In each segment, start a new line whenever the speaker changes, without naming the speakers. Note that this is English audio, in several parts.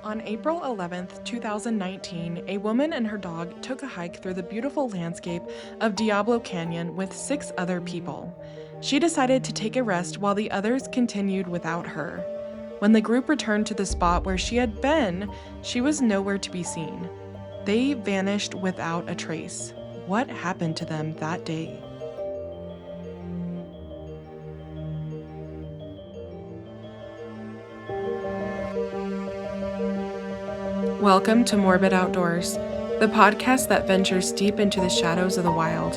On April 11th, 2019, a woman and her dog took a hike through the beautiful landscape of Diablo Canyon with 6 other people. She decided to take a rest while the others continued without her. When the group returned to the spot where she had been, she was nowhere to be seen. They vanished without a trace. What happened to them that day? Welcome to Morbid Outdoors, the podcast that ventures deep into the shadows of the wild.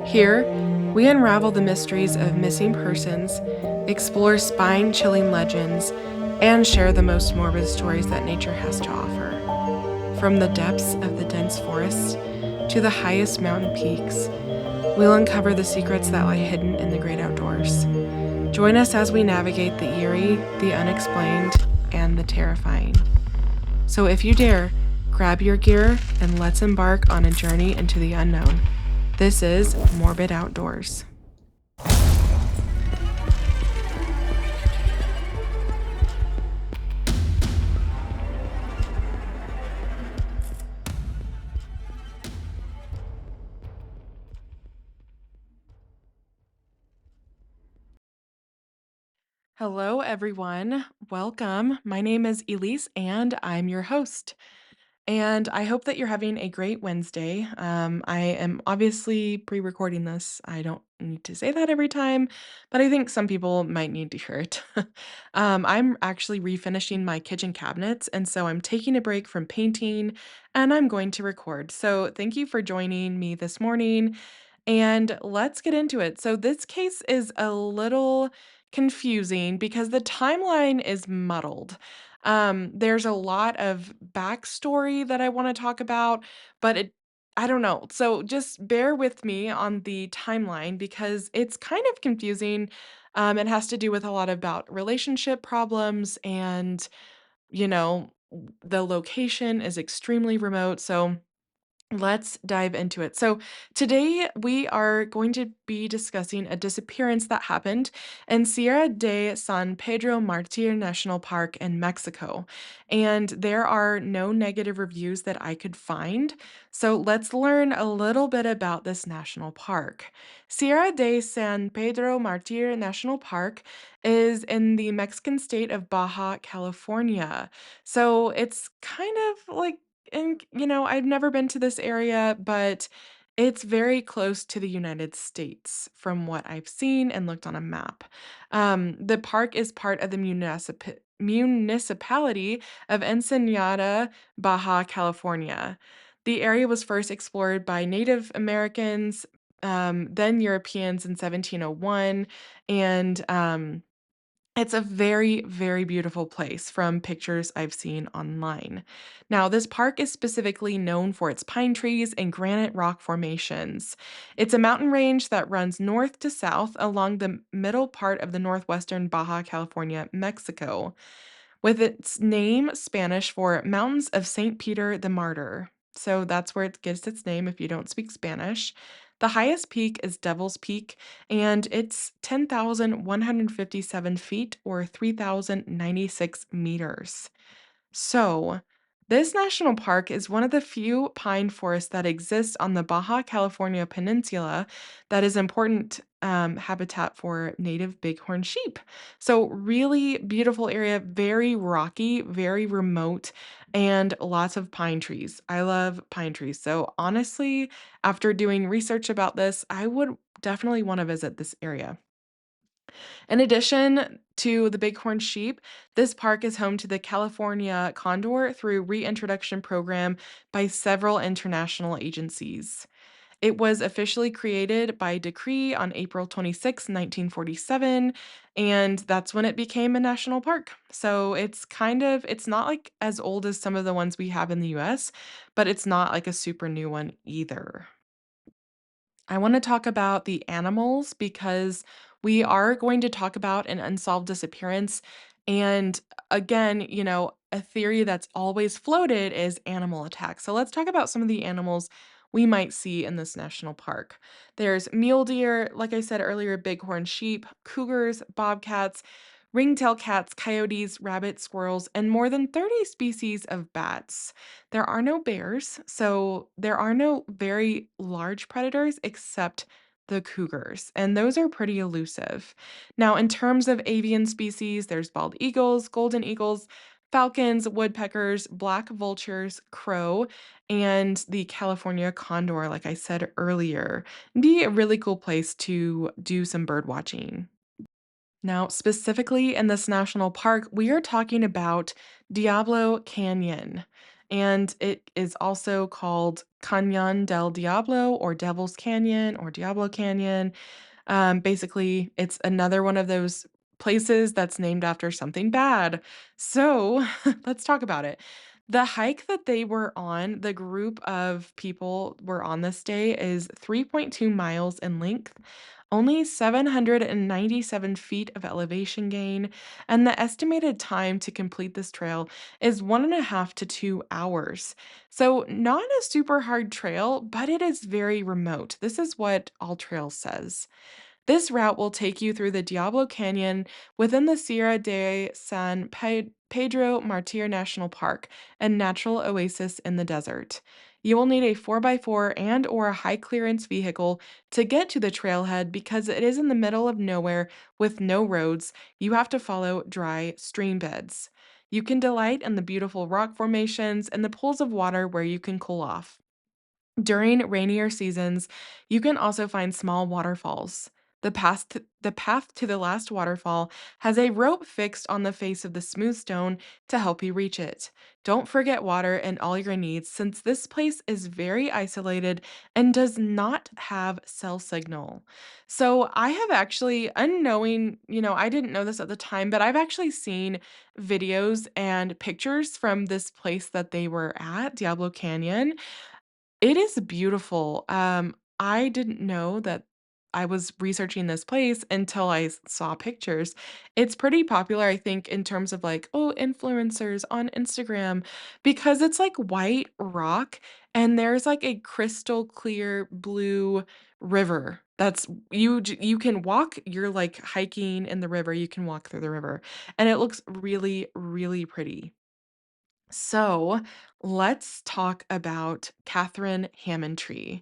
Here, we unravel the mysteries of missing persons, explore spine chilling legends, and share the most morbid stories that nature has to offer. From the depths of the dense forests to the highest mountain peaks, we'll uncover the secrets that lie hidden in the great outdoors. Join us as we navigate the eerie, the unexplained, and the terrifying. So if you dare, grab your gear and let's embark on a journey into the unknown. This is Morbid Outdoors. Hello, everyone. Welcome. My name is Elise, and I'm your host. And I hope that you're having a great Wednesday. I am obviously pre recording this. I don't need to say that every time, but I think some people might need to hear it. I'm actually refinishing my kitchen cabinets, and so I'm taking a break from painting and I'm going to record. So thank you for joining me this morning. And let's get into it. So, this case is a little confusing because the timeline is muddled. There's a lot of backstory that I want to talk about, but I don't know. So, just bear with me on the timeline because it's kind of confusing. It has to do with a lot about relationship problems, and, you know, the location is extremely remote. So, let's dive into it. So, today we are going to be discussing a disappearance that happened in Sierra de San Pedro Mártir National Park in Mexico. And there are no negative reviews that I could find. So, let's learn a little bit about this national park. Sierra de San Pedro Mártir National Park is in the Mexican state of Baja California. So, it's kind of like and, I've never been to this area, but it's very close to the United States from what I've seen and looked on a map. The park is part of the municipality of Ensenada, Baja California. The area was first explored by Native Americans, then Europeans in 1701, and it's a very, very beautiful place from pictures I've seen online. Now, this park is specifically known for its pine trees and granite rock formations. It's a mountain range that runs north to south along the middle part of the northwestern Baja California, Mexico, with its name Spanish for Mountains of St. Peter the Martyr. So that's where it gets its name if you don't speak Spanish. The highest peak is Devil's Peak, and it's 10,157 feet or 3,096 meters. So, this national park is one of the few pine forests that exist on the Baja California Peninsula that is important habitat for native bighorn sheep. So, really beautiful area, very rocky, very remote, and lots of pine trees. I love pine trees. So, honestly, after doing research about this, I would definitely want to visit this area. In addition to the bighorn sheep, this park is home to the California condor through reintroduction program by several international agencies. It was officially created by decree on April 26, 1947, and that's when it became a national park. So it's not like as old as some of the ones we have in the US, but it's not like a super new one either. I want to talk about the animals because we are going to talk about an unsolved disappearance. And again, a theory that's always floated is animal attacks. So let's talk about some of the animals we might see in this national park. There's mule deer, like I said earlier, bighorn sheep, cougars, bobcats, ringtail cats, coyotes, rabbits, squirrels, and more than 30 species of bats. There are no bears, so there are no very large predators except the cougars, and those are pretty elusive. Now, in terms of avian species, there's bald eagles, golden eagles, falcons, woodpeckers, black vultures, crow, and the California condor, like I said earlier. Be a really cool place to do some bird watching. Now, specifically in this national park, we are talking about Diablo Canyon, and it is also called Cañón del Diablo or Devil's Canyon or Diablo Canyon. Basically, it's another one of those places that's named after something bad. So let's talk about it. The hike that they were on, the group of people were on this day, is 3.2 miles in length, only 797 feet of elevation gain, and the estimated time to complete this trail is 1.5 to 2 hours. So, not a super hard trail, but it is very remote. This is what All Trails says. This route will take you through the Diablo Canyon within the Sierra de Pedro Mártir National Park, a natural oasis in the desert. You will need a 4x4 and or a high clearance vehicle to get to the trailhead because it is in the middle of nowhere with no roads. You have to follow dry stream beds. You can delight in the beautiful rock formations and the pools of water where you can cool off. During rainier seasons, you can also find small waterfalls. The path to the last waterfall has a rope fixed on the face of the smooth stone to help you reach it. Don't forget water and all your needs since this place is very isolated and does not have cell signal. So, I have actually, unknowing, I didn't know this at the time, but I've actually seen videos and pictures from this place that they were at, Diablo Canyon. It is beautiful. I didn't know that I was researching this place until I saw pictures. It's pretty popular, I think, in terms of like, oh, influencers on Instagram because it's like white rock and there's like a crystal clear blue river. That's you can walk, you're like hiking in the river, you can walk through the river and it looks really, really pretty. So let's talk about Catherine Hammondtree.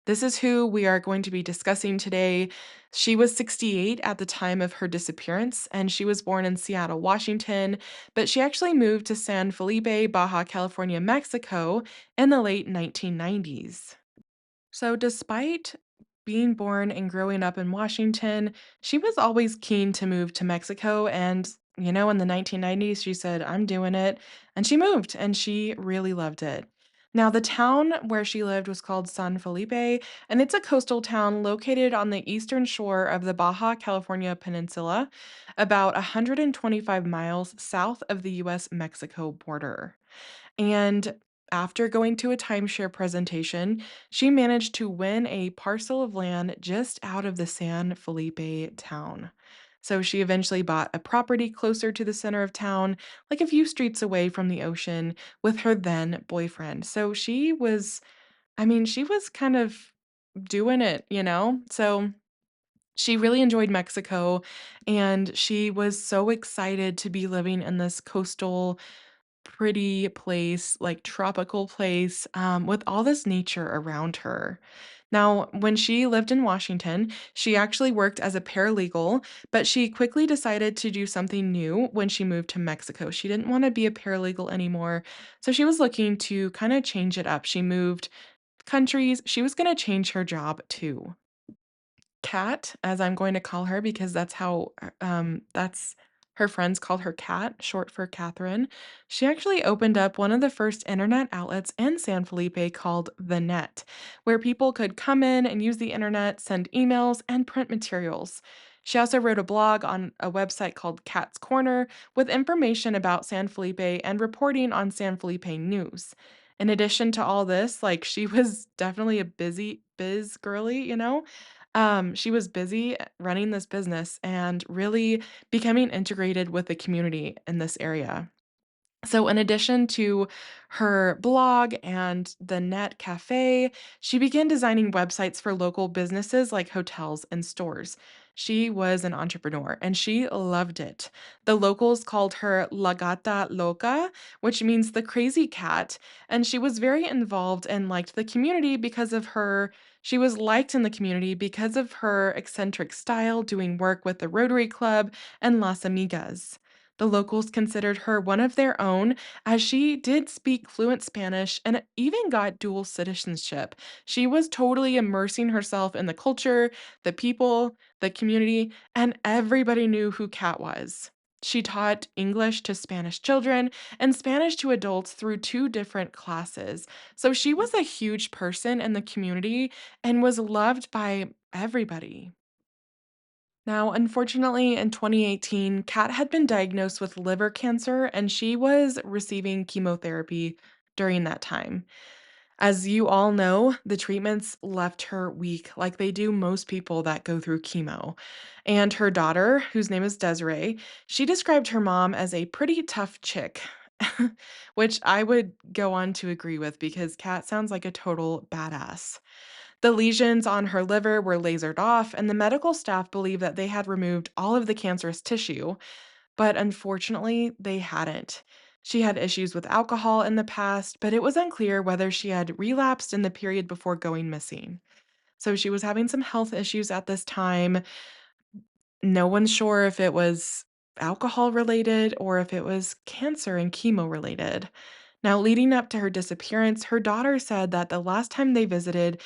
This is who we are going to be discussing today. She was 68 at the time of her disappearance, and she was born in Seattle, Washington, but she actually moved to San Felipe, Baja California, Mexico in the late 1990s. So, despite being born and growing up in Washington, she was always keen to move to Mexico. And, in the 1990s, she said, I'm doing it. And she moved and she really loved it. Now, the town where she lived was called San Felipe, and it's a coastal town located on the eastern shore of the Baja California Peninsula, about 125 miles south of the US Mexico border. And after going to a timeshare presentation, she managed to win a parcel of land just out of the San Felipe town. So she eventually bought a property closer to the center of town, like a few streets away from the ocean, with her then boyfriend. So she was kind of doing it. So she really enjoyed Mexico and she was so excited to be living in this coastal pretty place, like tropical place, with all this nature around her. Now, when she lived in Washington, she actually worked as a paralegal, but she quickly decided to do something new when she moved to Mexico. She didn't want to be a paralegal anymore, so she was looking to kind of change it up. She moved countries. She was going to change her job too. Cat, as I'm going to call her because that's her friends called her Cat, short for Catherine. She actually opened up one of the first internet outlets in San Felipe called The Net, where people could come in and use the internet, send emails, and print materials. She also wrote a blog on a website called Cat's Corner with information about San Felipe and reporting on San Felipe news. In addition to all this, like she was definitely a busy biz girly. She was busy running this business and really becoming integrated with the community in this area. So, in addition to her blog and the Net Cafe, she began designing websites for local businesses like hotels and stores. She was an entrepreneur and she loved it. The locals called her La Gata Loca, which means the crazy cat, and she was very involved and liked the community because of her she was liked in the community because of her eccentric style doing work with the Rotary Club and Las Amigas. The locals considered her one of their own, as she did speak fluent Spanish and even got dual citizenship. She was totally immersing herself in the culture, the people, the community, and everybody knew who Kat was. She taught English to Spanish children and Spanish to adults through two different classes. So she was a huge person in the community and was loved by everybody. Now, unfortunately, in 2018, Kat had been diagnosed with liver cancer and she was receiving chemotherapy during that time. As you all know, the treatments left her weak, like they do most people that go through chemo. And her daughter, whose name is Desiree, she described her mom as a pretty tough chick, which I would go on to agree with because Kat sounds like a total badass. The lesions on her liver were lasered off, and the medical staff believed that they had removed all of the cancerous tissue, but unfortunately, they hadn't. She had issues with alcohol in the past, but it was unclear whether she had relapsed in the period before going missing. So she was having some health issues at this time. No one's sure if it was alcohol related or if it was cancer and chemo related. Now, leading up to her disappearance, her daughter said that the last time they visited,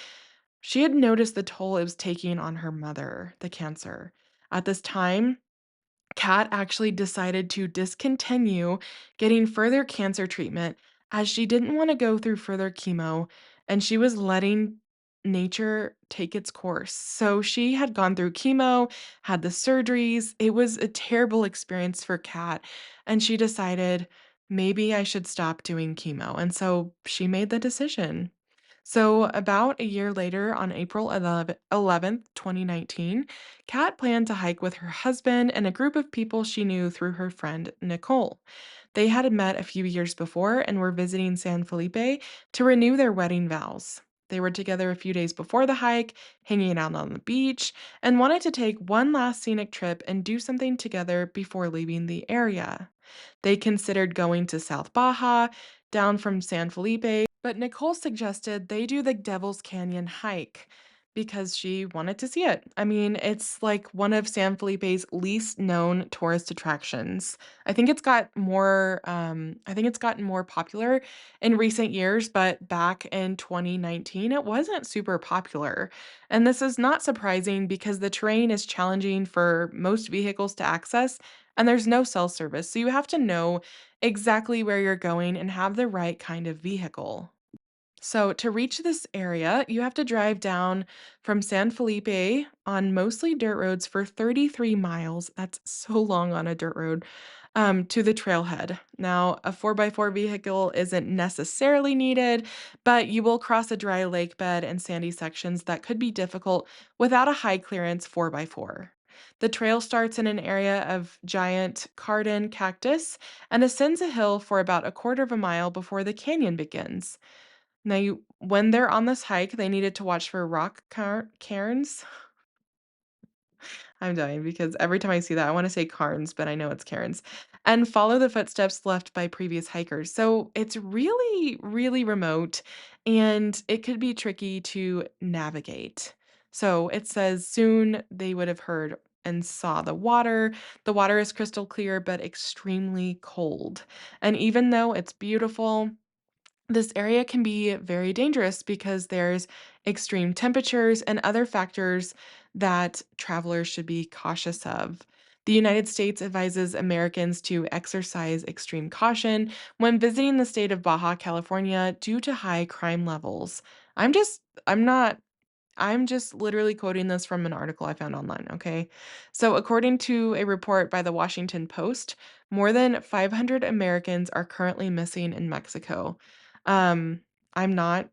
she had noticed the toll it was taking on her mother, the cancer. At this time, Kat actually decided to discontinue getting further cancer treatment as she didn't want to go through further chemo and she was letting nature take its course. So she had gone through chemo, had the surgeries. It was a terrible experience for Kat, and she decided maybe I should stop doing chemo. And so she made the decision. So, about a year later, on April 2019, Kat planned to hike with her husband and a group of people she knew through her friend Nicole. They had met a few years before and were visiting San Felipe to renew their wedding vows. They were together a few days before the hike, hanging out on the beach, and wanted to take one last scenic trip and do something together before leaving the area. They considered going to South Baja, down from San Felipe, but Nicole suggested they do the Devil's Canyon hike because she wanted to see it. I mean, it's like one of San Felipe's least known tourist attractions. I think it's gotten more popular in recent years, but back in 2019 it wasn't super popular. And this is not surprising because the terrain is challenging for most vehicles to access and there's no cell service. So you have to know exactly where you're going and have the right kind of vehicle. So, to reach this area, you have to drive down from San Felipe on mostly dirt roads for 33 miles. That's so long on a dirt road to the trailhead. Now, a 4x4 vehicle isn't necessarily needed, but you will cross a dry lake bed and sandy sections that could be difficult without a high clearance 4x4. The trail starts in an area of giant carden cactus and ascends a hill for about a quarter of a mile before the canyon begins. Now when they're on this hike, they needed to watch for cairns. I'm dying because every time I see that, I wanna say carns, but I know it's cairns, and follow the footsteps left by previous hikers. So, it's really, really remote, and it could be tricky to navigate. So, it says, "Soon they would have heard and saw the water. The water is crystal clear, but extremely cold, and even though it's beautiful, this area can be very dangerous because there's extreme temperatures and other factors that travelers should be cautious of. The United States advises Americans to exercise extreme caution when visiting the state of Baja California due to high crime levels. I'm just, I'm not I'm just literally quoting this from an article I found online, okay? So, according to a report by the Washington Post, more than 500 Americans are currently missing in Mexico. Um, I'm not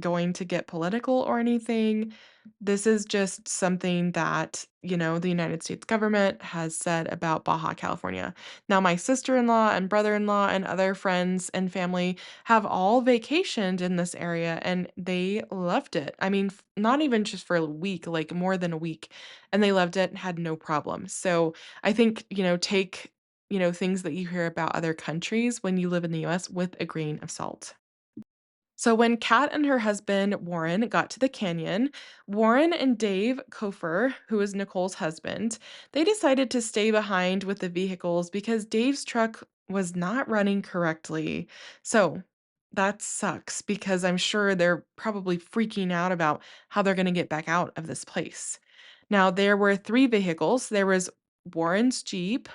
going to get political or anything. This is just something that, the United States government has said about Baja California. Now, my sister-in-law and brother-in-law and other friends and family have all vacationed in this area and they loved it. I mean, not even just for a week, like more than a week, and they loved it and had no problem. So, I think, take, things that you hear about other countries when you live in the US with a grain of salt. So when Kat and her husband Warren got to the canyon, Warren and Dave Kofer, who is Nicole's husband, they decided to stay behind with the vehicles because Dave's truck was not running correctly. So that sucks because I'm sure they're probably freaking out about how they're going to get back out of this place. Now, there were three vehicles. There was Warren's Jeep,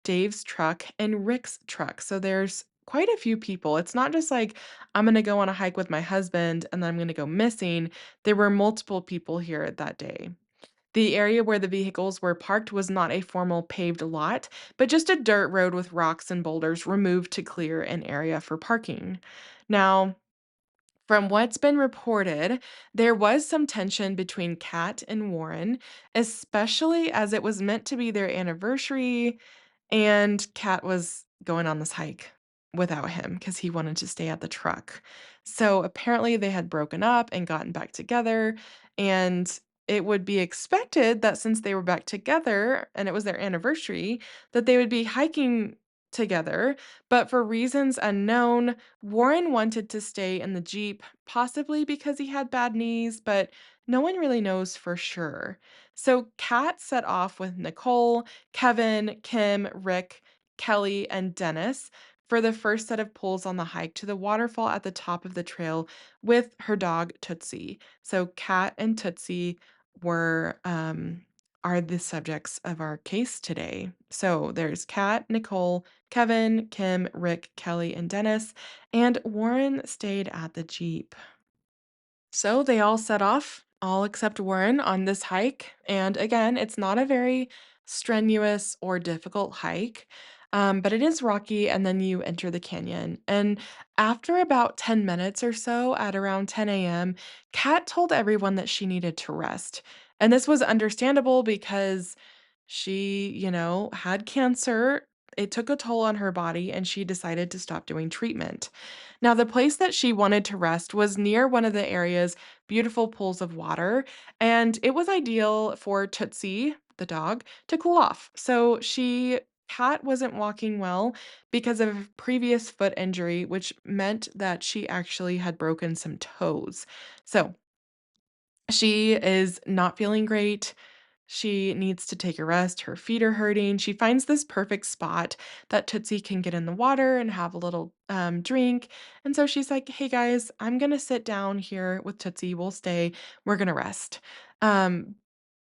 Dave's truck, and Rick's truck. So there's quite a few people. It's not just like I'm gonna go on a hike with my husband and then I'm gonna go missing. There were multiple people here that day. The area where the vehicles were parked was not a formal paved lot, but just a dirt road with rocks and boulders removed to clear an area for parking. Now, from what's been reported, there was some tension between Kat and Warren, especially as it was meant to be their anniversary and Kat was going on this hike without him because he wanted to stay at the truck. So apparently they had broken up and gotten back together. And it would be expected that since they were back together and it was their anniversary, that they would be hiking together. But for reasons unknown, Warren wanted to stay in the Jeep, possibly because he had bad knees, but no one really knows for sure. So Kat set off with Nicole, Kevin, Kim, Rick, Kelly, and Dennis for the first set of pulls on the hike to the waterfall at the top of the trail with her dog Tootsie. So Kat and Tootsie were are the subjects of our case today. So there's Kat, Nicole, Kevin, Kim, Rick, Kelly, and Dennis, and Warren stayed at the Jeep. So they all set off, all except Warren, on this hike. And again, it's not a very strenuous or difficult hike, but it is rocky. And then you enter the canyon. And after about 10 minutes or so, at around 10 a.m., Kat told everyone that she needed to rest. And this was understandable because she, had cancer. It took a toll on her body, and she decided to stop doing treatment. Now, the place that she wanted to rest was near one of the area's beautiful pools of water, and it was ideal for Tootsie, the dog, to cool off. So Kat wasn't walking well because of a previous foot injury, which meant that she actually had broken some toes. So she is not feeling great. She needs to take a rest. Her feet are hurting. She finds this perfect spot that Tootsie can get in the water and have a little drink. And so she's like, hey guys, I'm going to sit down here with Tootsie. We'll stay. We're going to rest. Um,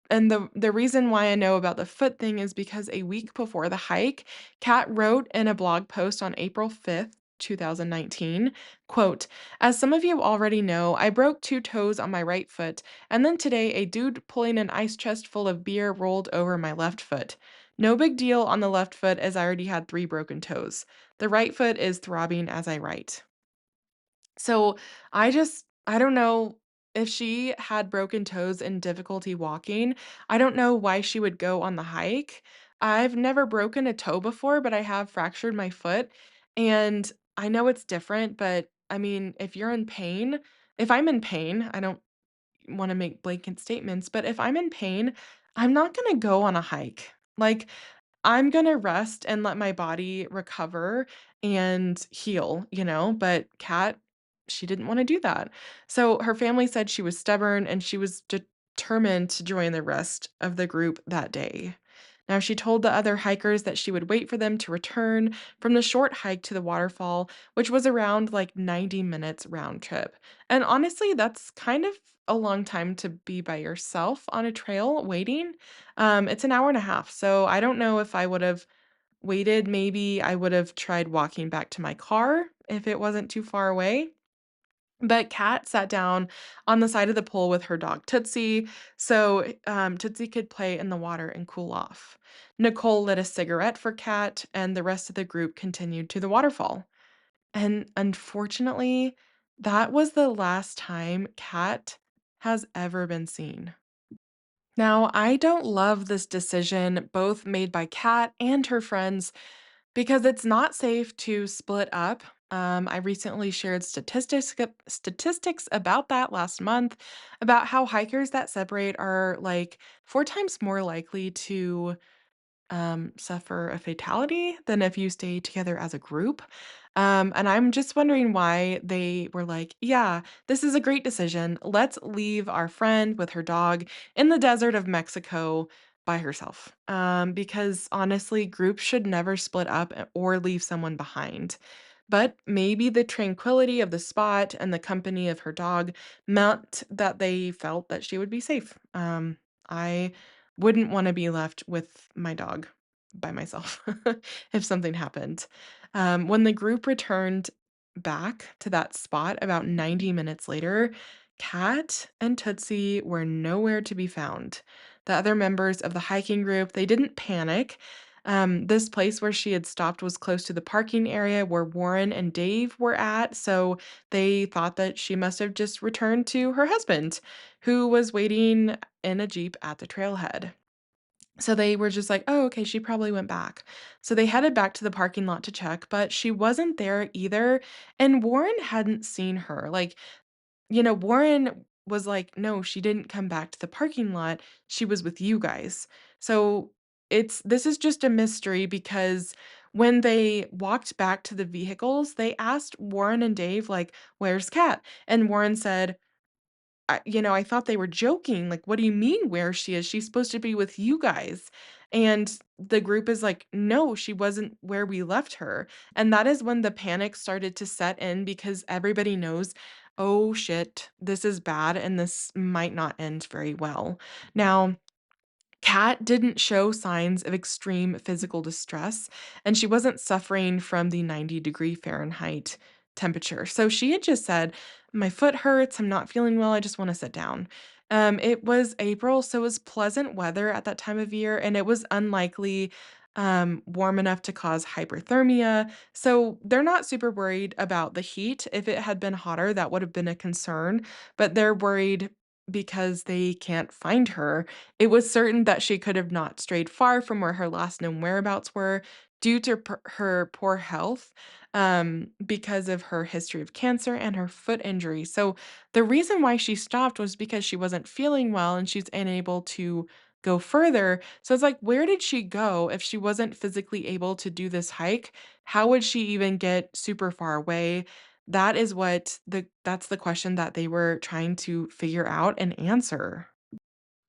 and the reason why I know about the foot thing is because a week before the hike, Kat wrote in a blog post on April 5th, 2019, quote, "As some of you already know, I broke two toes on my right foot, and then today a dude pulling an ice chest full of beer rolled over my left foot. No big deal on the left foot as I already had three broken toes. The right foot is throbbing as I write." So, I don't know if she had broken toes and difficulty walking, I don't know why she would go on the hike. I've never broken a toe before, but I have fractured my foot, and I know it's different, but, I mean, if I'm in pain, I don't wanna make blanket statements, but if I'm in pain, I'm not gonna go on a hike. Like, I'm gonna rest and let my body recover and heal, but Kat, she didn't wanna do that. So her family said she was stubborn and she was determined to join the rest of the group that day. Now, she told the other hikers that she would wait for them to return from the short hike to the waterfall, which was around like 90 minutes round trip. And honestly, that's kind of a long time to be by yourself on a trail waiting. It's an hour and a half, so I don't know if I would've waited. Maybe I would've tried walking back to my car if it wasn't too far away. But Kat sat down on the side of the pool with her dog Tootsie, so, Tootsie could play in the water and cool off. Nicole lit a cigarette for Kat, and the rest of the group continued to the waterfall. And unfortunately, That was the last time Kat has ever been seen. Now, I don't love this decision, both made by Kat and her friends, because it's not safe to split up. I recently shared statistics about that last month, about how hikers that separate are like 4 times more likely to suffer a fatality than if you stay together as a group. And I'm just wondering why they were like, yeah, this is a great decision. Let's leave our friend with her dog in the desert of Mexico by herself. Because honestly, groups should never split up or leave someone behind. But maybe the tranquility of the spot and the company of her dog meant that they felt that she would be safe. I wouldn't wanna be left with my dog by myself if something happened. When the group returned back to that spot about 90 minutes later, Kat and Tootsie were nowhere to be found. The other members of the hiking group, they didn't panic. This place where she had stopped was close to the parking area where Warren and Dave were at, so they thought that she must have just returned to her husband, who was waiting in a Jeep at the trailhead. So they were just like, "Oh, okay, she probably went back." So they headed back to the parking lot to check, but she wasn't there either, and Warren hadn't seen her. Like, Warren was like, "No, she didn't come back to the parking lot. She was with you guys." So this is just a mystery because when they walked back to the vehicles, they asked Warren and Dave like, "Where's Kat?" And Warren said, I thought they were joking, like, "What do you mean where she is? She's supposed to be with you guys." And the group is like, "No, she wasn't where we left her." And that is when the panic started to set in because everybody knows, "Oh, shit, this is bad, and this might not end very well." Now Kat didn't show signs of extreme physical distress, and she wasn't suffering from the 90-degree Fahrenheit temperature. So she had just said, "My foot hurts. I'm not feeling well. I just want to sit down." It was April, so it was pleasant weather at that time of year, and it was unlikely warm enough to cause hyperthermia. So they're not super worried about the heat. If it had been hotter, that would have been a concern, but they're worried because they can't find her. It was certain that she could have not strayed far from where her last known whereabouts were due to her poor health, because of her history of cancer and her foot injury. So the reason why she stopped was because she wasn't feeling well and she's unable to go further. So it's like, where did she go if she wasn't physically able to do this hike? How would she even get super far away? That's the question that they were trying to figure out and answer.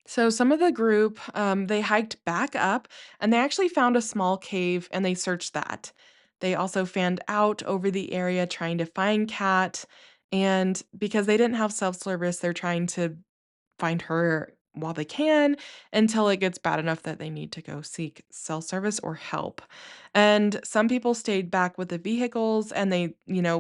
So some of the group, they hiked back up and they actually found a small cave and they searched that. They also fanned out over the area trying to find Cat. And because they didn't have self-service, they're trying to find her while they can until it gets bad enough that they need to go seek cell service or help. And some people stayed back with the vehicles and they,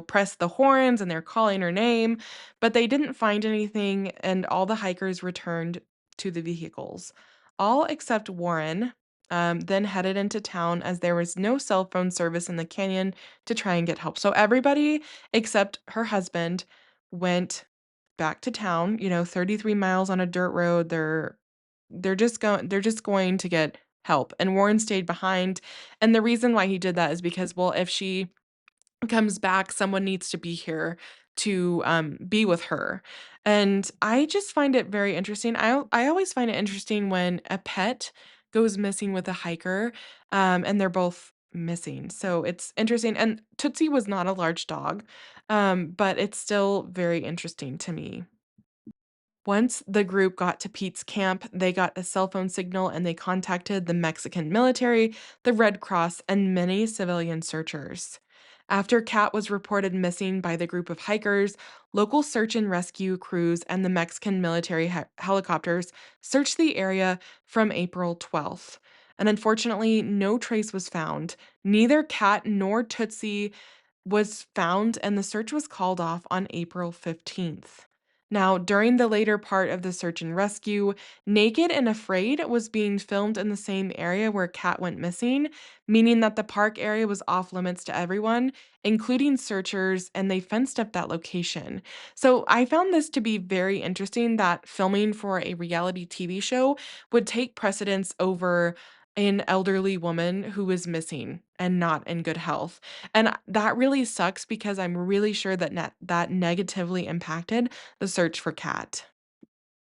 pressed the horns and they're calling her name, but they didn't find anything and all the hikers returned to the vehicles. All except Warren then headed into town as there was no cell phone service in the canyon to try and get help. So everybody except her husband went back to town, 33 miles on a dirt road. They're just going to get help. And Warren stayed behind. And the reason why he did that is because, well, if she comes back, someone needs to be here to be with her. And I just find it very interesting. I always find it interesting when a pet goes missing with a hiker, and they're both missing. So it's interesting. And Tootsie was not a large dog, but it's still very interesting to me. Once the group got to Pete's camp, they got a cell phone signal and they contacted the Mexican military, the Red Cross, and many civilian searchers. After Kat was reported missing by the group of hikers, local search and rescue crews and the Mexican military helicopters searched the area from April 12th. And unfortunately, no trace was found. Neither Kat nor Tootsie was found, and the search was called off on April 15th. Now, during the later part of the search and rescue, Naked and Afraid was being filmed in the same area where Kat went missing, meaning that the park area was off limits to everyone, including searchers, and they fenced up that location. So I found this to be very interesting that filming for a reality TV show would take precedence over an elderly woman who was missing and not in good health. And that really sucks because I'm really sure that that negatively impacted the search for Kat.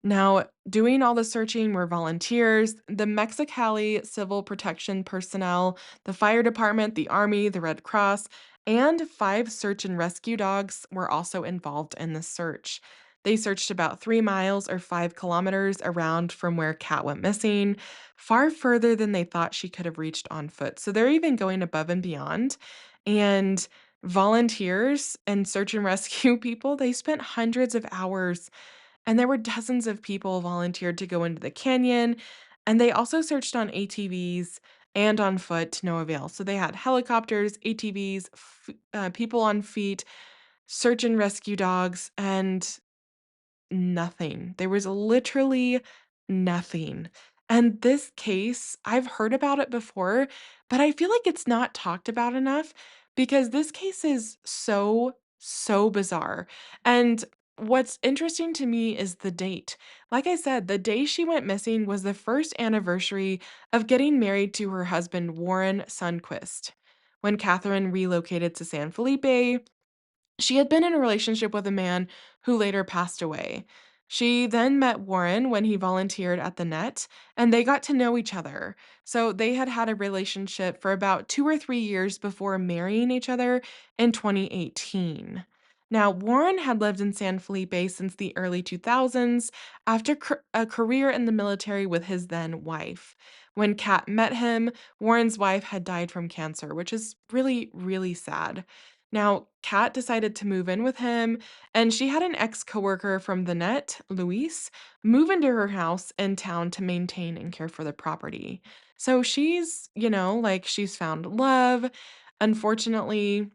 Now, doing all the searching were volunteers, the Mexicali civil protection personnel, the fire department, the army, the Red Cross, and 5 search and rescue dogs were also involved in the search. They searched about 3 miles or 5 kilometers around from where Kat went missing, far further than they thought she could have reached on foot. So they're even going above and beyond. And volunteers and search and rescue people, they spent hundreds of hours and there were dozens of people volunteered to go into the canyon, and they also searched on ATVs and on foot to no avail. So they had helicopters, ATVs, people on feet, search and rescue dogs, and nothing. There was literally nothing. And this case, I've heard about it before, but I feel like it's not talked about enough because this case is so, so bizarre. And what's interesting to me is the date. Like I said, the day she went missing was the first anniversary of getting married to her husband, Warren Sunquist. When Catherine relocated to San Felipe, she had been in a relationship with a man who later passed away. She then met Warren when he volunteered at the net, and they got to know each other. So they had had a relationship for about 2 or 3 years before marrying each other in 2018. Now, Warren had lived in San Felipe since the early 2000s after a career in the military with his then wife. When Kat met him, Warren's wife had died from cancer, which is really, really sad. Now, Kat decided to move in with him, and she had an ex-coworker from the net, Luis, move into her house in town to maintain and care for the property. So she's, like she's found love. Unfortunately,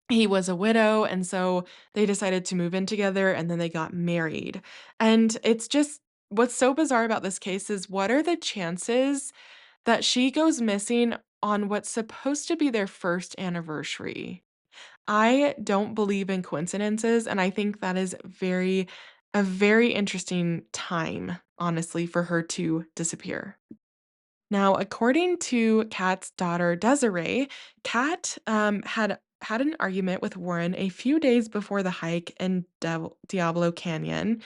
he was a widow, and so they decided to move in together and then they got married. And it's just what's so bizarre about this case is what are the chances that she goes missing on what's supposed to be their first anniversary? I don't believe in coincidences, and I think that is a very interesting time, honestly, for her to disappear. Now, according to Kat's daughter, Desiree, Kat had an argument with Warren a few days before the hike in Diablo Canyon,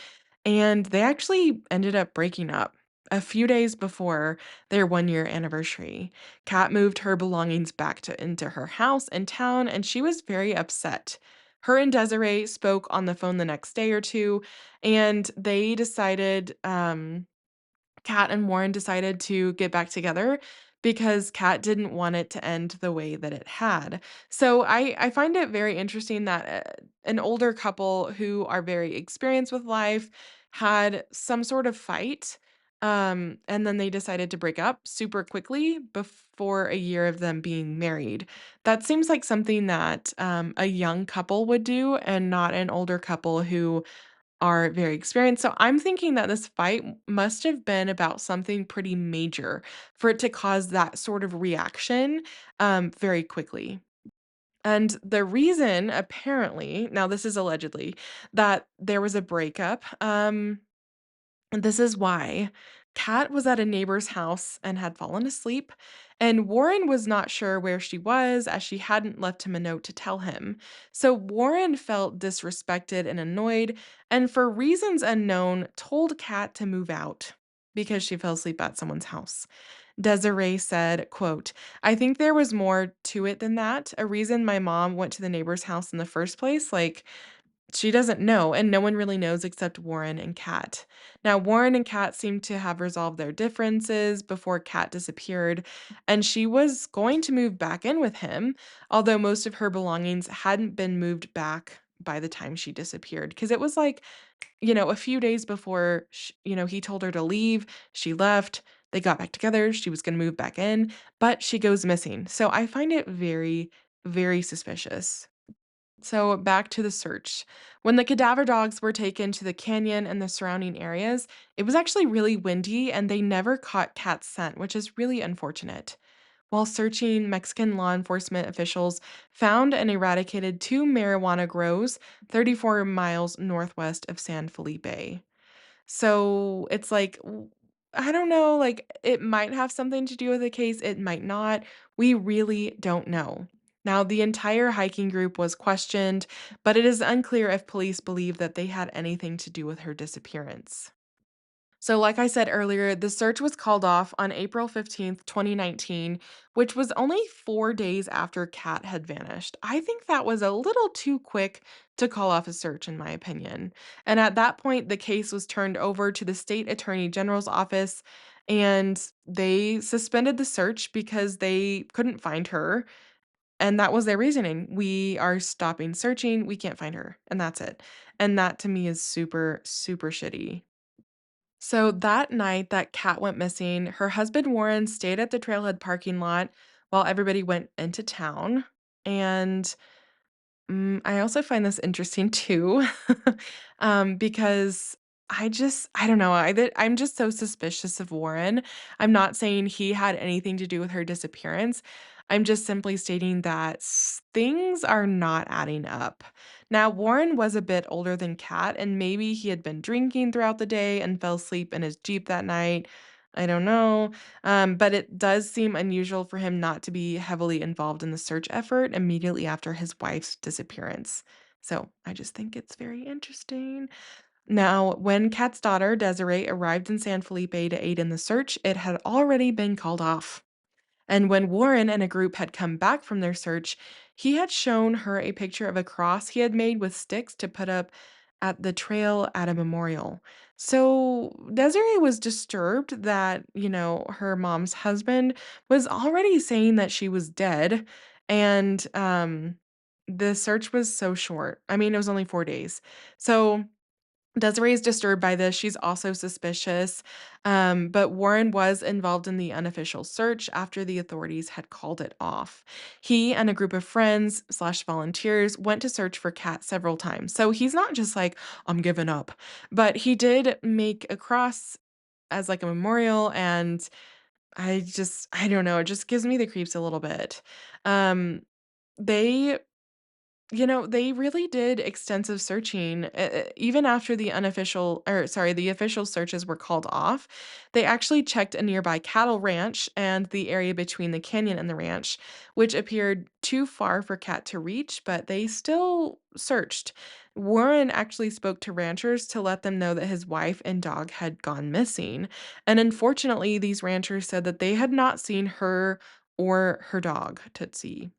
and they actually ended up breaking up a few days before their 1 year anniversary. Kat moved her belongings back into her house in town, and she was very upset. Her and Desiree spoke on the phone the next day or two, and they decided Kat and Warren decided to get back together because Kat didn't want it to end the way that it had. So I find it very interesting that an older couple who are very experienced with life had some sort of fight. And then they decided to break up super quickly before a year of them being married. That seems like something that a young couple would do and not an older couple who are very experienced. So I'm thinking that this fight must have been about something pretty major for it to cause that sort of reaction very quickly. And the reason, apparently, now this is allegedly, that there was a breakup. And this is why Kat was at a neighbor's house and had fallen asleep, and Warren was not sure where she was as she hadn't left him a note to tell him. So Warren felt disrespected and annoyed, and for reasons unknown, told Kat to move out because she fell asleep at someone's house. Desiree said, quote, I think there was more to it than that. A reason my mom went to the neighbor's house in the first place, like she doesn't know, and no one really knows except Warren and Kat. Now, Warren and Kat seem to have resolved their differences before Kat disappeared, and she was going to move back in with him, although most of her belongings hadn't been moved back by the time she disappeared. Because it was like, a few days before, he told her to leave, she left, they got back together, she was going to move back in, but she goes missing. So I find it very, very suspicious. So, back to the search. When the cadaver dogs were taken to the canyon and the surrounding areas, it was actually really windy and they never caught Cat's scent, which is really unfortunate. While searching, Mexican law enforcement officials found and eradicated two marijuana grows 34 miles northwest of San Felipe. So it's like, I don't know, like it might have something to do with the case, it might not. We really don't know. Now, the entire hiking group was questioned, but it is unclear if police believe that they had anything to do with her disappearance. So, like I said earlier, the search was called off on April 15th, 2019, which was only 4 days after Kat had vanished. I think that was a little too quick to call off a search, in my opinion. And at that point, the case was turned over to the state attorney general's office and they suspended the search because they couldn't find her. And that was their reasoning. We are stopping searching. We can't find her. And that's it. And that to me is super, super shitty. So that night that Kat went missing, her husband Warren stayed at the trailhead parking lot while everybody went into town. And I also find this interesting too, because I don't know, I'm just so suspicious of Warren. I'm not saying he had anything to do with her disappearance. I'm just simply stating that things are not adding up. Now, Warren was a bit older than Kat, and maybe he had been drinking throughout the day and fell asleep in his Jeep that night. I don't know. But it does seem unusual for him not to be heavily involved in the search effort immediately after his wife's disappearance. So I just think it's very interesting. Now, when Kat's daughter, Desiree, arrived in San Felipe to aid in the search, it had already been called off. And when Warren and a group had come back from their search, he had shown her a picture of a cross he had made with sticks to put up at the trail at a memorial. So Desiree was disturbed that, her mom's husband was already saying that she was dead. And the search was so short. I mean, it was only 4 days. So Desiree is disturbed by this. She's also suspicious. But Warren was involved in the unofficial search after the authorities had called it off. He and a group of friends slash volunteers went to search for Kat several times. So he's not just like, I'm giving up. But he did make a cross as like a memorial. And I don't know, it just gives me the creeps a little bit. Um, they they really did extensive searching, even after the official searches were called off. They actually checked a nearby cattle ranch and the area between the canyon and the ranch, which appeared too far for Cat to reach, but they still searched. Warren actually spoke to ranchers to let them know that his wife and dog had gone missing. And unfortunately, these ranchers said that they had not seen her or her dog, Tootsie.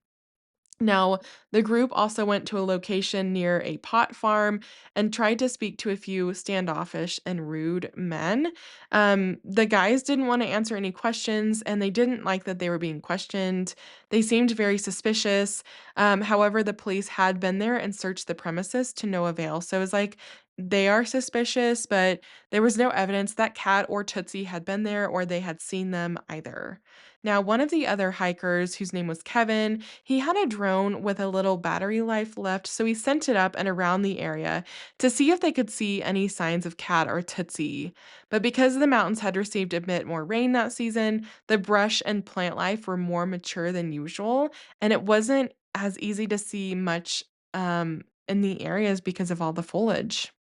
Now, the group also went to a location near a pot farm and tried to speak to a few standoffish and rude men. The guys didn't want to answer any questions and they didn't like that they were being questioned. They seemed very suspicious. However, the police had been there and searched the premises to no avail. So it was like they are suspicious, but there was no evidence that Cat or Tootsie had been there or they had seen them either. Now, one of the other hikers, whose name was Kevin, he had a drone with a little battery life left, so he sent it up and around the area to see if they could see any signs of Cat or Tootsie. But because the mountains had received a bit more rain that season, the brush and plant life were more mature than usual, and it wasn't as easy to see much in the areas because of all the foliage.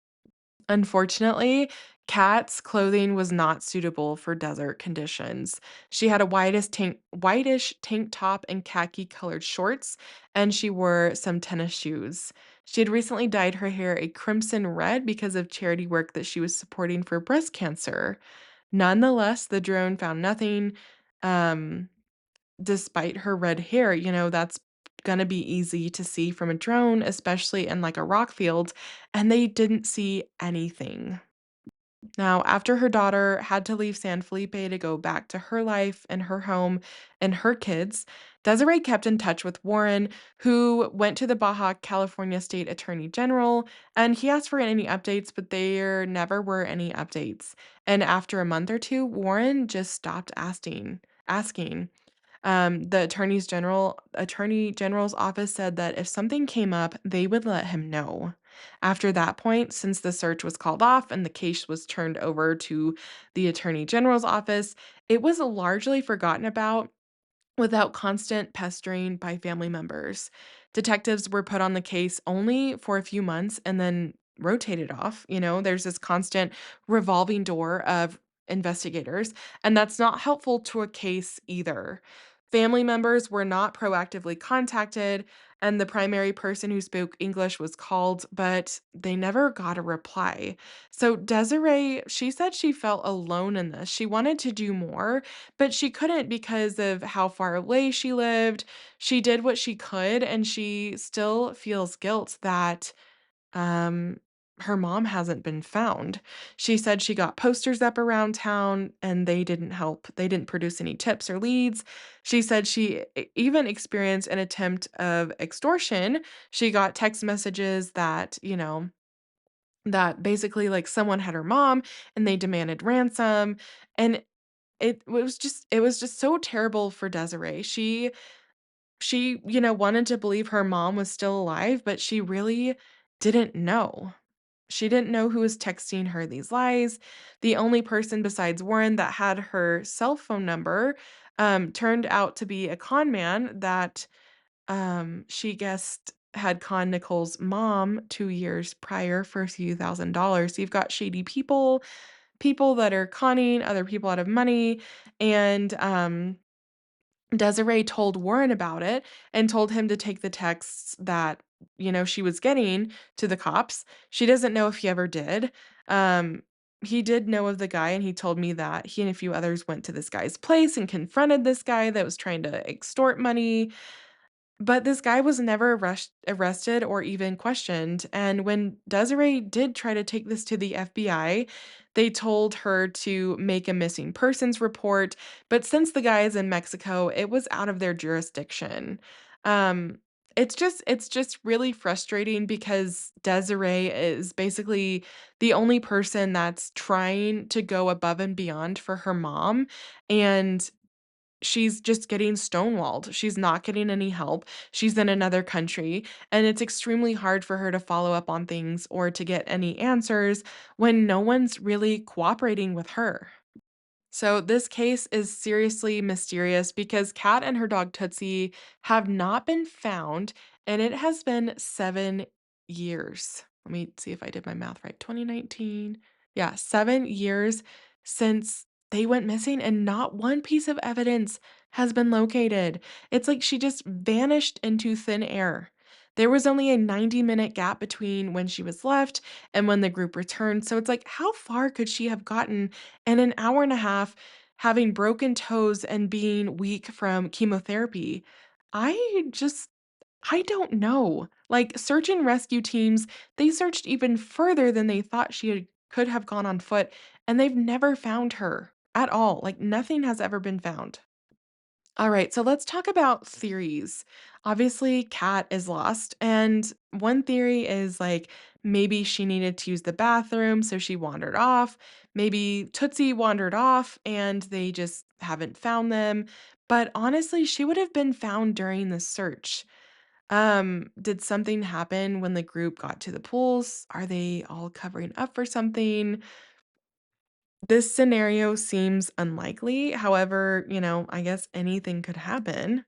Unfortunately, Kat's clothing was not suitable for desert conditions. She had a whitish tank top and khaki colored shorts, and she wore some tennis shoes. She had recently dyed her hair a crimson red because of charity work that she was supporting for breast cancer. Nonetheless, the drone found nothing. Um, Despite her red hair, that's gonna be easy to see from a drone, especially in like a rock field, and they didn't see anything. Now, after her daughter had to leave San Felipe to go back to her life and her home and her kids, Desiree kept in touch with Warren, who went to the Baja California State Attorney General, and he asked for any updates, but there never were any updates. And after a month or two, Warren just stopped asking. The Attorney General's office said that if something came up, they would let him know. After that point, since the search was called off and the case was turned over to the Attorney General's office, it was largely forgotten about without constant pestering by family members. Detectives were put on the case only for a few months and then rotated off. There's this constant revolving door of investigators, and that's not helpful to a case either. Family members were not proactively contacted, and the primary person who spoke English was called, but they never got a reply. So Desiree, she said she felt alone in this. She wanted to do more, but she couldn't because of how far away she lived. She did what she could, and she still feels guilt that, um, her mom hasn't been found. She said she got posters up around town, and they didn't help. They didn't produce any tips or leads. She said she even experienced an attempt of extortion. She got text messages that basically, like, someone had her mom, and they demanded ransom, and it was just so terrible for Desiree. She wanted to believe her mom was still alive, but she really didn't know. She didn't know who was texting her these lies. The only person besides Warren that had her cell phone number, turned out to be a con man that, she guessed had conned Nicole's mom 2 years prior for a few $1,000s. You've got shady people that are conning other people out of money, and, Desiree told Warren about it and told him to take the texts that she was getting to the cops. She doesn't know if he ever did. Um, he did know of the guy, and he told me that he and a few others went to this guy's place and confronted this guy that was trying to extort money. But this guy was never arrested or even questioned, and when Desiree did try to take this to the FBI, they told her to make a missing persons report, but since the guy is in Mexico, it was out of their jurisdiction. Um, it's just really frustrating because Desiree is basically the only person that's trying to go above and beyond for her mom, and she's just getting stonewalled. She's not getting any help. She's in another country, and it's extremely hard for her to follow up on things or to get any answers when no one's really cooperating with her. So, this case is seriously mysterious because Kat and her dog Tootsie have not been found, and it has been 7 years. Let me see if I did my math right. 2019. Yeah, 7 years since they went missing, and not one piece of evidence has been located. It's like she just vanished into thin air. There was only a 90-minute gap between when she was left and when the group returned. So, it's like, how far could she have gotten and an hour and a half having broken toes and being weak from chemotherapy? I just I don't know. Like, search and rescue teams, they searched even further than they thought could have gone on foot, and they've never found her at all. Like, nothing has ever been found. All right, so let's talk about theories. Obviously, Kat is lost, and one theory is like maybe she needed to use the bathroom, so she wandered off. Maybe Tootsie wandered off and they just haven't found them. But honestly, she would have been found during the search. Did something happen when the group got to the pools? Are they all covering up for something? This scenario seems unlikely. However, I guess anything could happen.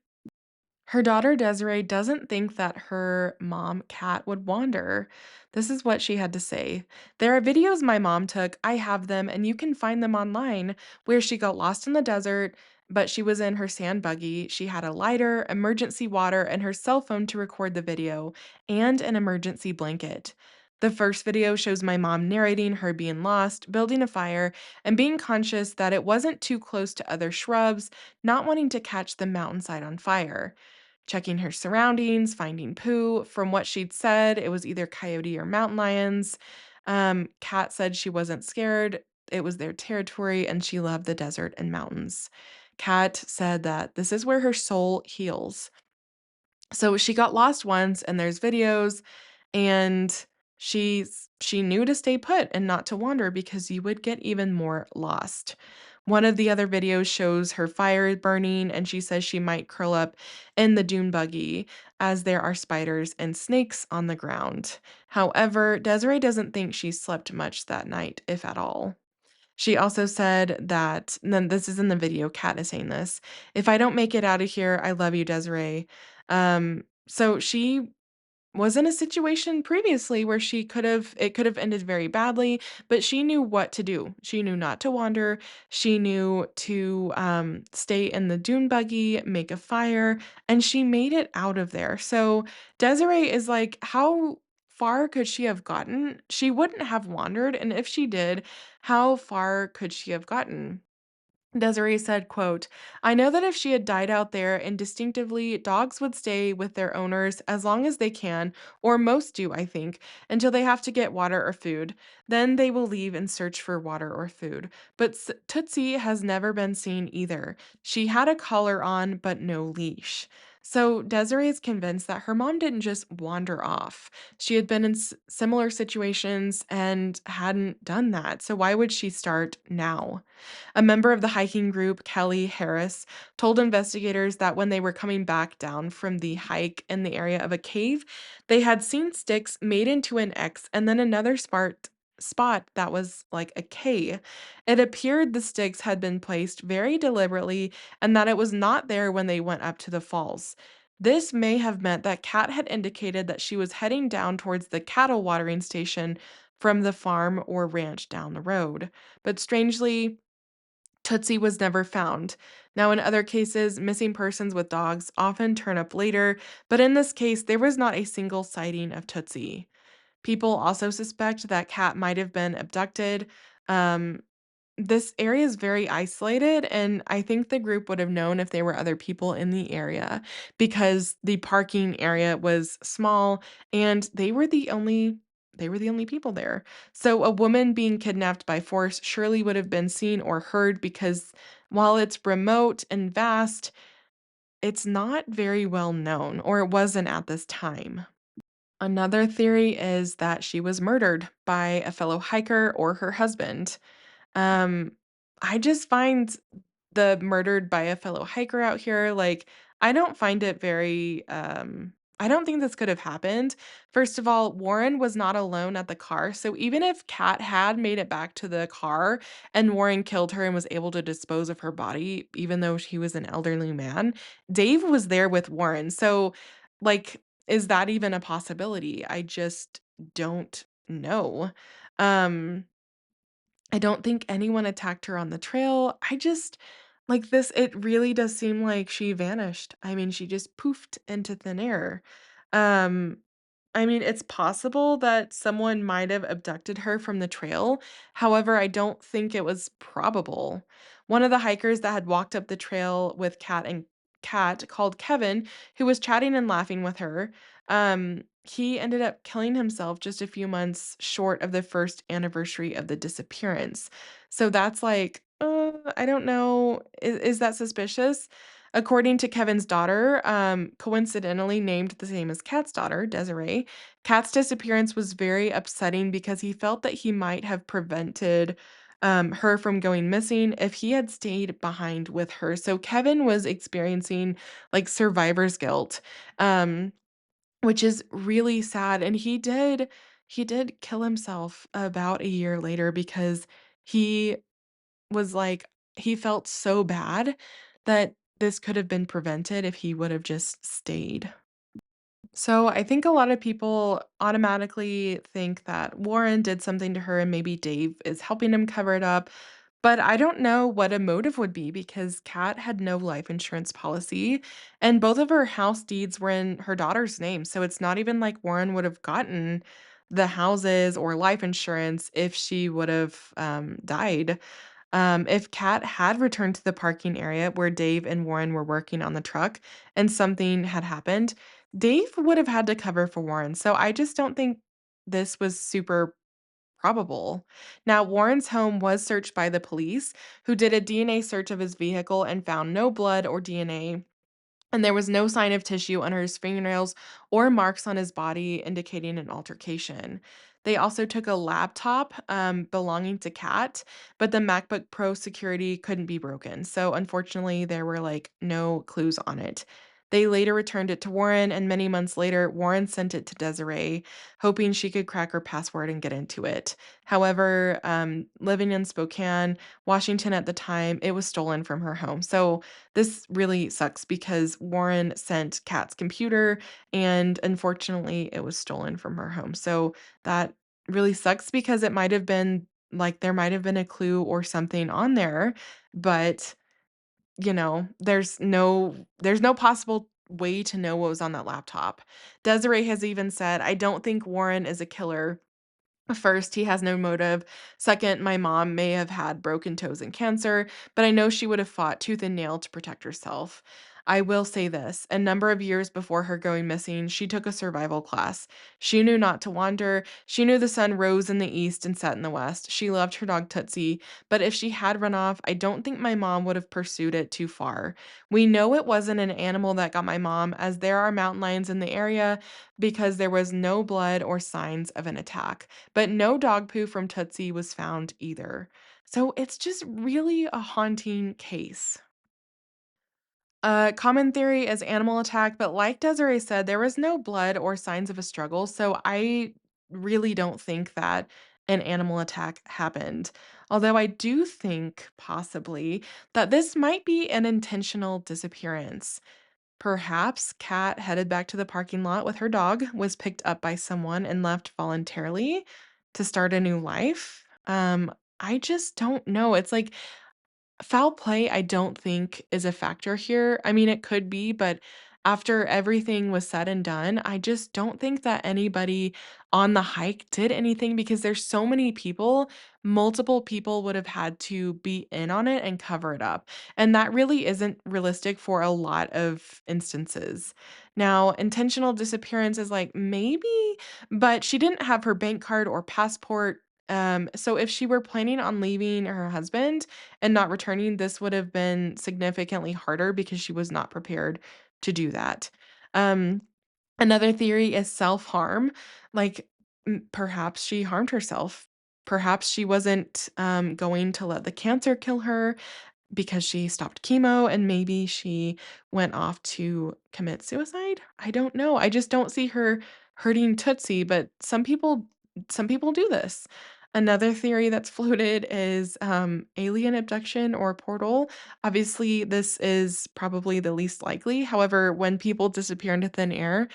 Her daughter Desiree doesn't think that her mom, Kat, would wander. This is what she had to say. There are videos my mom took. I have them, and you can find them online where she got lost in the desert, but she was in her sand buggy. She had a lighter, emergency water, and her cell phone to record the video, and an emergency blanket. The first video shows my mom narrating her being lost, building a fire, and being conscious that it wasn't too close to other shrubs, not wanting to catch the mountainside on fire. Checking her surroundings, finding poo. From what she'd said, it was either coyote or mountain lions. Kat said she wasn't scared. It was their territory and she loved the desert and mountains. Kat said that this is where her soul heals. So she got lost once and there's videos, and she knew to stay put and not to wander because you would get even more lost. One of the other videos shows her fire burning, and she says she might curl up in the dune buggy as there are spiders and snakes on the ground. However, Desiree doesn't think she slept much that night, if at all. She also said that, and then this is in the video, Kat is saying this, "If I don't make it out of here, I love you, Desiree." So she was in a situation previously where it could have ended very badly, but she knew what to do. She knew not to wander. She knew to stay in the dune buggy, make a fire, and she made it out of there. So Desiree is like, how far could she have gotten? She wouldn't have wandered, and if she did, how far could she have gotten? Desiree said, quote, "I know that if she had died out there instinctively, dogs would stay with their owners as long as they can, or most do, I think, until they have to get water or food. Then they will leave and search for water or food. But Tootsie has never been seen either. She had a collar on, but no leash." So Desiree is convinced that her mom didn't just wander off. She had been in similar situations and hadn't done that. So why would she start now? A member of the hiking group, Kelly Harris, told investigators that when they were coming back down from the hike in the area of a cave, they had seen sticks made into an X and then another spot that was like a K. It appeared the sticks had been placed very deliberately and that it was not there when they went up to the falls. This may have meant that Kat had indicated that she was heading down towards the cattle watering station from the farm or ranch down the road. But strangely, Tootsie was never found. Now, in other cases, missing persons with dogs often turn up later, but in this case, there was not a single sighting of Tootsie. People also suspect that Cat might have been abducted. Um, this area is very isolated, and I think the group would have known if there were other people in the area because the parking area was small and they were the only people there. So a woman being kidnapped by force surely would have been seen or heard because while it's remote and vast, it's not very well known, or it wasn't at this time. Another theory is that she was murdered by a fellow hiker or her husband. Um, I just find the murdered by a fellow hiker out here, like, I don't find it very, I don't think this could have happened. First of all, Warren was not alone at the car, so even if Kat had made it back to the car and Warren killed her and was able to dispose of her body, even though he was an elderly man, Dave was there with Warren. So, like, is that even a possibility? I just don't know. Um I don't think anyone attacked her on the trail. I just like this, it really does seem like she vanished. I mean, she just poofed into thin air. Um, I mean, it's possible that someone might have abducted her from the trail. However, I don't think it was probable. One of the hikers that had walked up the trail with Cat called Kevin, who was chatting and laughing with her. He ended up killing himself just a few months short of the first anniversary of the disappearance. So that's like, I don't know. Is that suspicious? According to Kevin's daughter, coincidentally named the same as Kat's daughter, Desiree, Kat's disappearance was very upsetting because he felt that he might have prevented her from going missing if he had stayed behind with her. So Kevin was experiencing like survivor's guilt. Which is really sad, and he did kill himself about a year later because he was like he felt so bad that this could have been prevented if he would have just stayed. So, I think a lot of people automatically think that Warren did something to her and maybe Dave is helping him cover it up, but I don't know what a motive would be because Kat had no life insurance policy and both of her house deeds were in her daughter's name. So it's not even like Warren would have gotten the houses or life insurance if she would have died. If Kat had returned to the parking area where Dave and Warren were working on the truck and something had happened, Dave would have had to cover for Warren. So I just don't think this was super probable. Now, Warren's home was searched by the police, who did a DNA search of his vehicle and found no blood or DNA and there was no sign of tissue under his fingernails or marks on his body indicating an altercation. They also took a laptop belonging to Kat, but the MacBook Pro security couldn't be broken. So unfortunately, there were like no clues on it. They later returned it to Warren, and many months later, Warren sent it to Desiree, hoping she could crack her password and get into it. However, living in Spokane, Washington at the time, it was stolen from her home. So this really sucks because Warren sent Kat's computer and unfortunately it was stolen from her home. So that really sucks because it might have been like there might have been a clue or something on there, but there's no possible way to know what was on that laptop. Desiree has even said, "I don't think Warren is a killer. First, he has no motive. Second, my mom may have had broken toes and cancer, but I know she would have fought tooth and nail to protect herself. I will say this, a number of years before her going missing, she took a survival class. She knew not to wander. She knew the sun rose in the east and set in the west. She loved her dog Tootsie, but if she had run off, I don't think my mom would have pursued it too far. We know it wasn't an animal that got my mom, as there are mountain lions in the area because there was no blood or signs of an attack. But no dog poo from Tootsie was found either. So it's just really a haunting case. A common theory is animal attack, but like Desiree said, there was no blood or signs of a struggle, so I really don't think that an animal attack happened. Although I do think possibly that this might be an intentional disappearance. Perhaps Kat headed back to the parking lot with her dog, was picked up by someone, and left voluntarily to start a new life. I just don't know. It's like foul play, I don't think is a factor here. I mean, it could be, but after everything was said and done, I just don't think that anybody on the hike did anything because there's so many people, multiple people would have had to be in on it and cover it up. And that really isn't realistic for a lot of instances. Now, intentional disappearance is like maybe, but she didn't have her bank card or passport. So if she were planning on leaving her husband, and not returning, this would have been significantly harder because she was not prepared to do that. Um, Another theory is self-harm, like, perhaps she harmed herself. Perhaps she wasn't, going to let the cancer kill her because she stopped chemo and maybe she went off to commit suicide? I don't know. I just don't see her hurting Tootsie, but some people do this. Another theory that's floated is alien abduction or portal. Obviously, this is probably the least likely. However, when people disappear into thin air,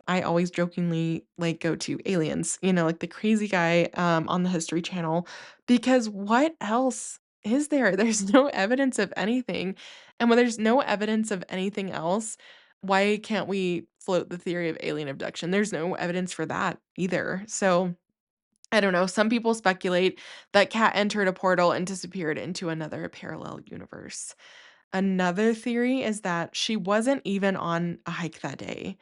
I always jokingly, like, go to aliens, like the crazy guy, on the History Channel, because what else is there? There's no evidence of anything, and when there's no evidence of anything else, why can't we float the theory of alien abduction? There's no evidence for that either, so I don't know, some people speculate that Cat entered a portal and disappeared into another parallel universe. Another theory is that she wasn't even on a hike that day.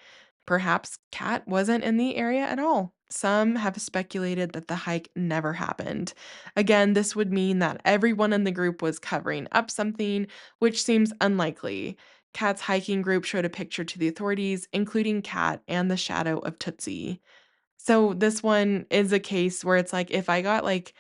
Perhaps Kat wasn't in the area at all. Some have speculated that the hike never happened. Again, this would mean that everyone in the group was covering up something, which seems unlikely. Kat's hiking group showed a picture to the authorities, including Kat and the shadow of Tootsie. So this one is a case where it's like, if I got like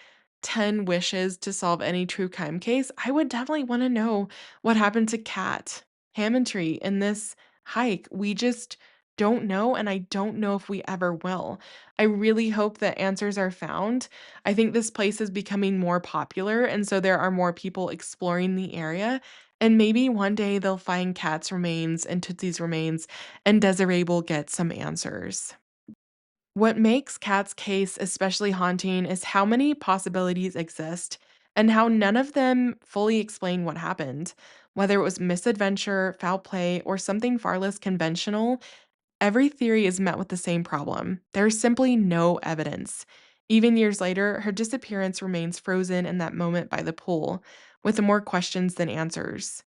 10 wishes to solve any true crime case, I would definitely want to know what happened to Kat Hammondtree in this hike. We just don't know, and I don't know if we ever will. I really hope that answers are found. I think this place is becoming more popular, and so there are more people exploring the area. And maybe one day they'll find Kat's remains and Tootsie's remains, and Desiree will get some answers. What makes Kat's case especially haunting is how many possibilities exist and how none of them fully explain what happened. Whether it was misadventure, foul play, or something far less conventional, every theory is met with the same problem. There's simply no evidence. Even years later, her disappearance remains frozen in that moment by the pool, with more questions than answers.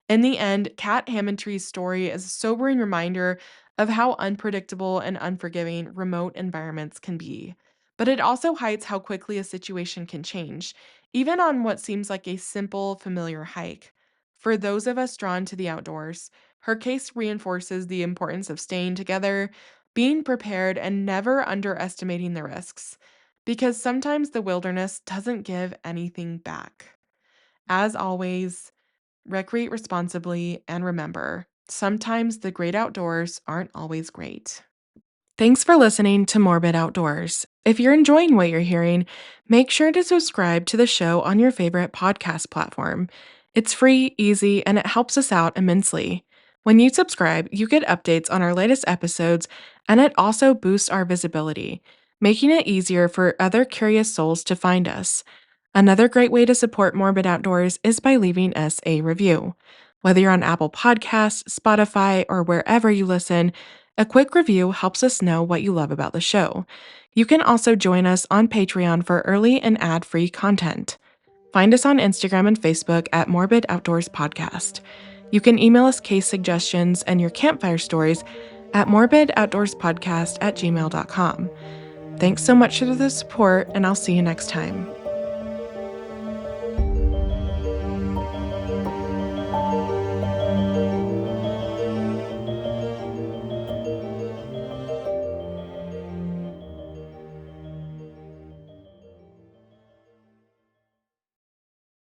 In the end, Kat Hammondtree's story is a sobering reminder of how unpredictable and unforgiving remote environments can be. But it also hides how quickly a situation can change, even on what seems like a simple, familiar hike. For those of us drawn to the outdoors, Her case reinforces the importance of staying together, being prepared, and never underestimating the risks, because sometimes the wilderness doesn't give anything back. As always, recreate responsibly and remember, sometimes the great outdoors aren't always great. Thanks for listening to Morbid Outdoors. If you're enjoying what you're hearing, make sure to subscribe to the show on your favorite podcast platform. It's free, easy, and it helps us out immensely. When you subscribe, you get updates on our latest episodes, and it also boosts our visibility, making it easier for other curious souls to find us. Another great way to support Morbid Outdoors is by leaving us a review. Whether you're on Apple Podcasts, Spotify, or wherever you listen, a quick review helps us know what you love about the show. You can also join us on Patreon for early and ad-free content. Find us on Instagram and Facebook at Morbid Outdoors Podcast. You can email us case suggestions and your campfire stories at morbidoutdoorspodcast@gmail.com. Thanks so much for the support, and I'll see you next time.